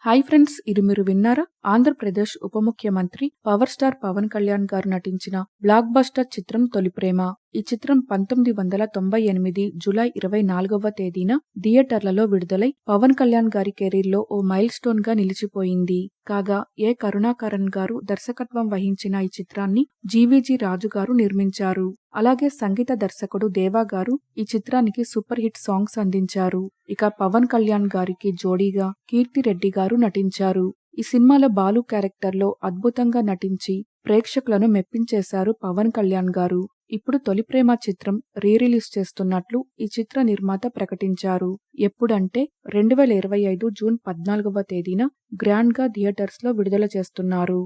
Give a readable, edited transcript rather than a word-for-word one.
Hi friends, ఇది మీరు విన్నారా? ఆంధ్రప్రదేశ్ ఉప ముఖ్యమంత్రి పవర్ స్టార్ పవన్ కళ్యాణ్ గారు నటించిన బ్లాక్ బస్టర్ చిత్రం తొలి ప్రేమ. ఈ చిత్రం 1998 జూలై 24వ తేదీన థియేటర్లలో విడుదలై పవన్ కళ్యాణ్ గారి కెరీర్లో ఓ మైల్ స్టోన్ గా నిలిచిపోయింది. కాగా ఏ కరుణాకరన్ గారు దర్శకత్వం వహించిన ఈ చిత్రాన్ని జీవీజీ రాజు గారు నిర్మించారు. అలాగే సంగీత దర్శకుడు దేవా గారు ఈ చిత్రానికి సూపర్ హిట్ సాంగ్స్ అందించారు. ఇక పవన్ కళ్యాణ్ గారికి జోడీగా కీర్తి రెడ్డి గారు నటించారు. ఈ సినిమాలో బాలు క్యారెక్టర్లో అద్భుతంగా నటించి ప్రేక్షకులను మెప్పించేశారు పవన్ కళ్యాణ్ గారు. ఇప్పుడు తొలి ప్రేమ చిత్రం రిలీజ్ చేస్తున్నట్లు ఈ చిత్ర నిర్మాత ప్రకటించారు. ఎప్పుడంటే 2025 జూన్ 14వ తేదీన గ్రాండ్ గా థియేటర్స్ లో విడుదల చేస్తున్నారు.